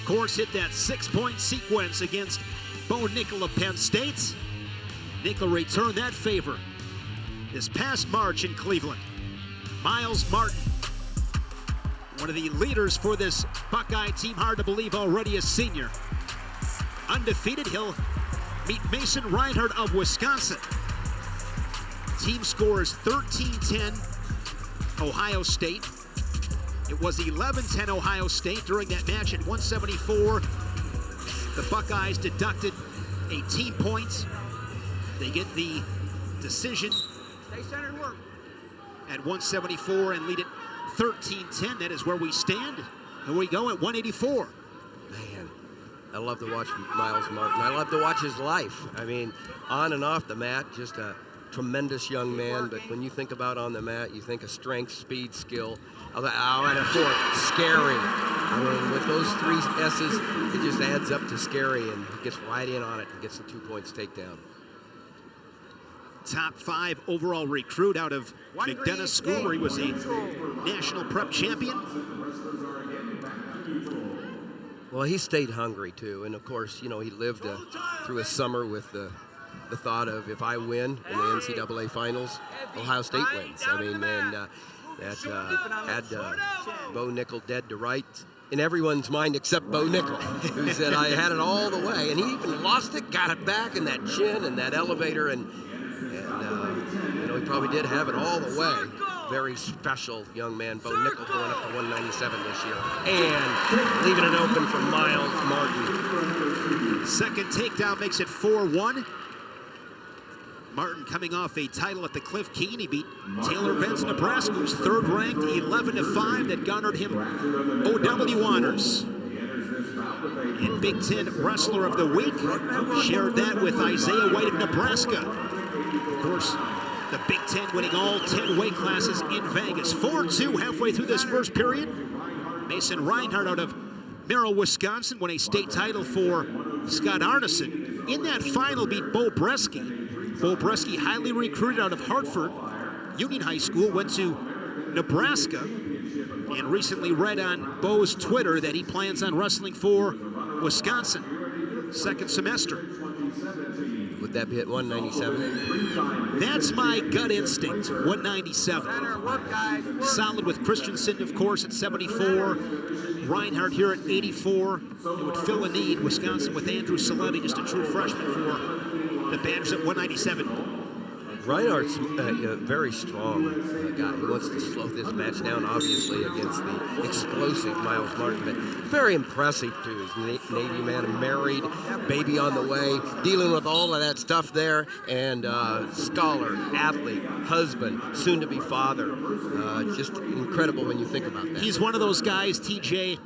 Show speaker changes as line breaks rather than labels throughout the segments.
Of course, hit that 6-point sequence against Bo Nickel of Penn State. Nickel returned that favor this past March in Cleveland. Myles Martin, one of the leaders for this Buckeye team, hard to believe already a senior. Undefeated, he'll meet Mason Reinhardt of Wisconsin. Team scores 13-10 Ohio State. It was 11-10 Ohio State during that match at 174. The Buckeyes deducted 18 points. They get the decision at 174 and lead it 13-10. That is where we stand. Here we go at 184.
Man, I love to watch Myles Martin. I love to watch his life. I mean, on and off the mat, just a tremendous young man. But when you think about on the mat, you think of strength, speed, skill. And a fourth, scary. I mean, with those 3 S's, it just adds up to scary, and he gets right in on it and gets the 2 points takedown.
Top 5 overall recruit out of McDonough School, where he was a national prep champion.
Well, he stayed hungry too, and of course, you know, he lived through a summer with the thought of, if I win in the NCAA finals, Ohio State wins. I mean, and that had Bo Nickel dead to rights in everyone's mind except Bo Nickel, who said, I had it all the way, and he even lost it, got it back in that chin and that elevator, and you know, he probably did have it all the way. Very special young man, Bo Nickel, going up to 197 this year, and leaving it open for Myles Martin.
Second takedown makes it 4-1. Martin coming off a title at the Cliff Keen. He beat Taylor Benz, Nebraska, who's third ranked, 11-5. That garnered him OW honors. And Big Ten Wrestler of the Week, shared that with Isaiah White of Nebraska. Of course, the Big Ten winning all 10 weight classes in Vegas. 4-2 halfway through this first period. Mason Reinhardt out of Merrill, Wisconsin, won a state title for Scott Arneson. In that final, beat Bo Bresky. Bo Bresky, highly recruited out of Hartford Union High School, went to Nebraska, and recently read on Bo's Twitter that he plans on wrestling for Wisconsin second semester.
Would that be at 197?
That's my gut instinct, 197. Solid with Christensen, of course, at 74. Reinhardt here at 84. It would fill a need. Wisconsin with Andrew Saletti, just a true freshman for the Badgers at 197.
Reinhardt's a very strong guy. He wants to slow this match down, obviously, against the explosive Myles Martin, but very impressive, too. He's a Navy man, married, baby on the way, dealing with all of that stuff there, and scholar, athlete, husband, soon-to-be father. Just incredible when you think about that.
He's one of those guys, TJ,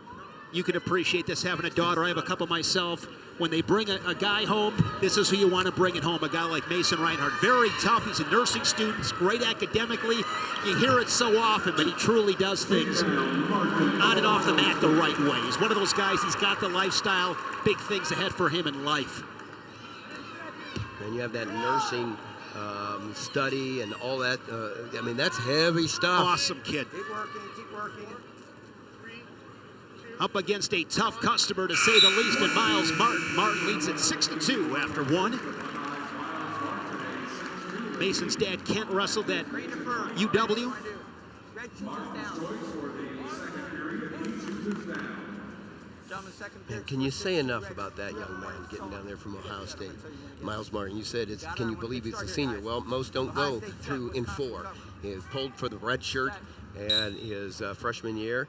you can appreciate this, having a daughter. I have a couple myself. When they bring a guy home, this is who you want to bring it home, a guy like Mason Reinhardt. Very tough. He's a nursing student, great academically. You hear it so often, but he truly does things on and off the mat the right way. He's one of those guys, he's got the lifestyle, big things ahead for him in life.
And you have that nursing study and all that. I mean, that's heavy stuff.
Awesome kid.
Keep working, keep working.
Up against a tough customer, to say the least, and Myles Martin. Martin leads at 6-2 after one. Mason's dad, Kent, wrestled at UW.
And can you say enough about that young man getting down there from Ohio State? Myles Martin, you said, can you believe he's a senior? Well, most don't go through in 4. He has pulled for the red shirt and his freshman year.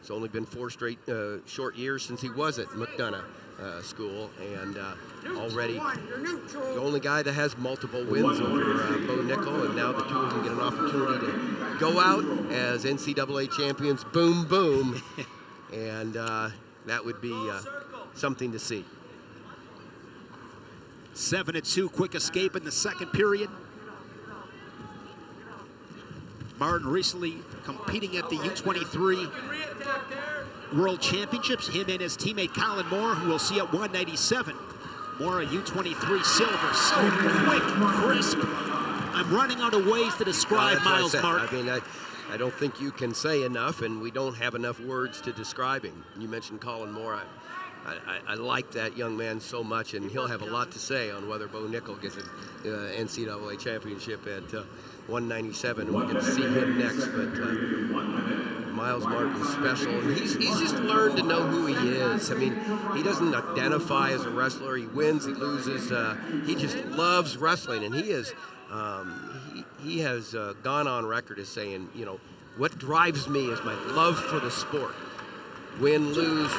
It's only been 4 straight short years since he was at McDonough School, and already the only guy that has multiple wins over Bo Nickel, and now the two of them get an opportunity to go out as NCAA champions, boom, boom, and that would be something to see.
7-2, quick escape in the second period. Martin recently competing at the U23 World Championships. Him and his teammate Colin Moore, who we'll see at 197. Moore, a U23 silver. So quick, crisp. I'm running out of ways to describe Myles Martin.
I mean, I don't think you can say enough, and we don't have enough words to describe him. You mentioned Colin Moore. I like that young man so much, and he'll have a lot to say on whether Bo Nickel gets an NCAA championship at 197. We'll get to see him next, but Myles Martin's special, and he's just learned to know who he is. I mean, he doesn't identify as a wrestler. He wins, he loses. He just loves wrestling, and he has gone on record as saying, you know, what drives me is my love for the sport. Win, lose,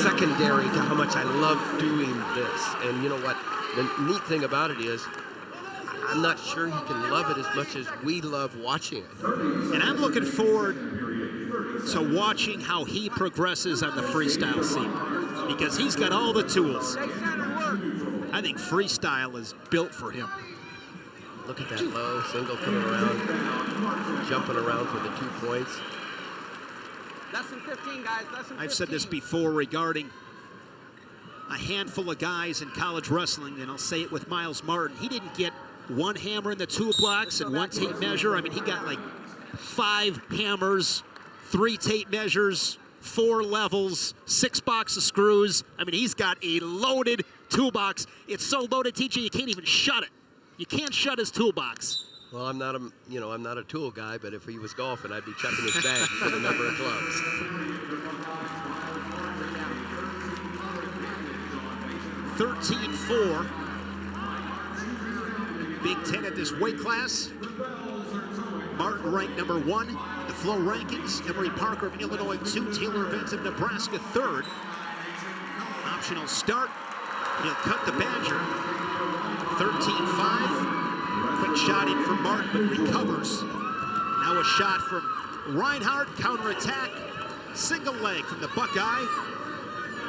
secondary to how much I love doing this. And you know what? The neat thing about it is, I'm not sure he can love it as much as we love watching it.
And I'm looking forward to watching how he progresses on the freestyle scene, because he's got all the tools. I think freestyle is built for him.
Look at that low single coming around, jumping around for the 2 points.
Less than 15, guys. Less than 15.
I've said this before regarding a handful of guys in college wrestling, and I'll say it with Myles Martin. He didn't get one hammer in the toolbox and one tape measure. I mean, he got like 5 hammers, 3 tape measures, 4 levels, 6 box of screws. I mean, he's got a loaded toolbox. It's so loaded, TJ, you can't even shut it. You can't shut his toolbox.
Well, I'm not a tool guy, but if he was golfing, I'd be checking his bag for the number of clubs.
(13-4). Big Ten at this weight class. Martin ranked number 1 in the Flow rankings. Emory Parker of Illinois 2. Taylor Vance of Nebraska 3rd. Optional start. He'll cut the Badger. 13-5. Quick shot in from Martin, but recovers. Now a shot from Reinhardt. Counterattack. Single leg from the Buckeye.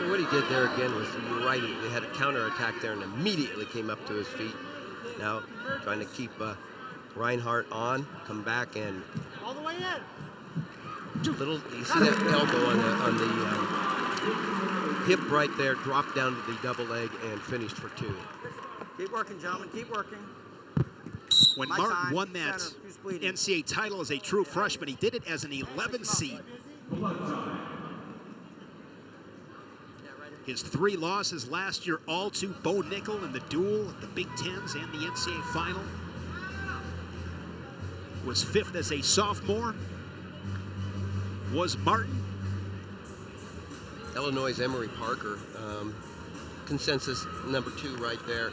Well, what he did there again was, you're right, he had a counterattack there and immediately came up to his feet. Now trying to keep Reinhardt on, come back and
All the way in.
little, you see that elbow on the hip right there, dropped down to the double leg and finished for 2.
Keep working, gentlemen. Keep working.
When
My
Martin
time.
won that
Center. Who's bleeding?
NCAA title as a true freshman, he did it as an 11 seed. His 3 losses last year, all to Bo Nickel in the duel at the Big Tens and the NCAA final. Was 5th as a sophomore. Was Martin.
Illinois' Emory Parker, consensus number 2 right there.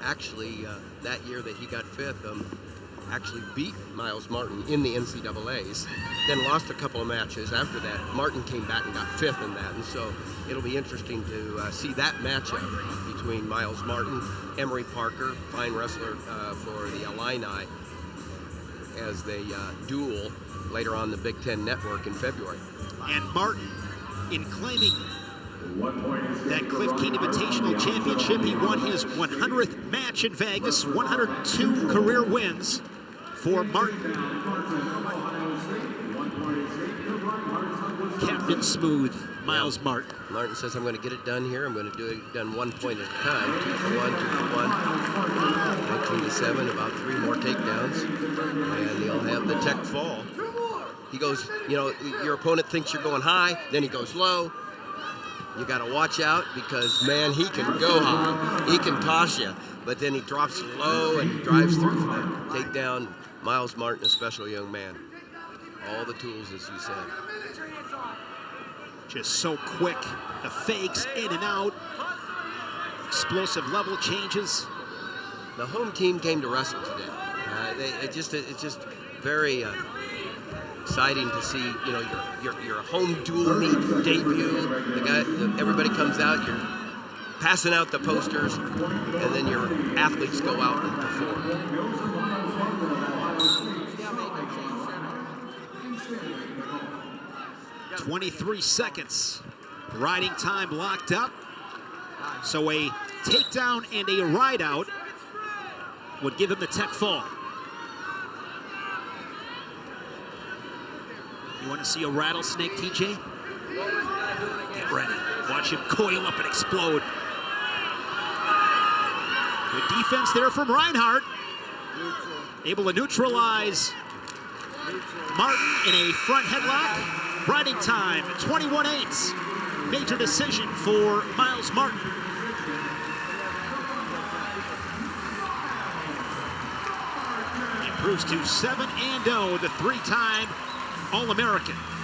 Actually, that year that he got 5th, actually beat Myles Martin in the NCAAs, then lost a couple of matches. After that, Martin came back and got 5th in that, and so it'll be interesting to see that matchup between Myles Martin, Emory Parker, fine wrestler for the Illini, as they duel later on the Big Ten Network in February.
And Martin, in claiming that Cliff King Invitational Championship, he won his 100th match in Vegas, 102 career wins for Martin. Captain Smooth, Myles Martin.
Martin says, I'm going to get it done here. I'm going to do it done 1 point at a time. 2 for 1, 2 for 1. 19-7, about 3 more takedowns. And he'll have the tech fall. He goes, you know, your opponent thinks you're going high, then he goes low. You got to watch out because, man, he can go high. He can toss you. But then he drops low and drives through for that takedown. Myles Martin, a special young man. All the tools, as you said.
Just so quick. The fakes in and out. Explosive level changes.
The home team came to wrestle today. It's just very exciting to see, you know, your home dual meet debut. Everybody comes out, you're passing out the posters, and then your athletes go out and perform.
23 seconds. Riding time locked up. So a takedown and a ride out would give him the tech fall. You want to see a rattlesnake, TJ? Get ready. Watch him coil up and explode. Good defense there from Reinhardt. Able to neutralize Martin in a front headlock. Riding time, 21-8. Major decision for Myles Martin. Improves to 7-0 with a 3-time All-American.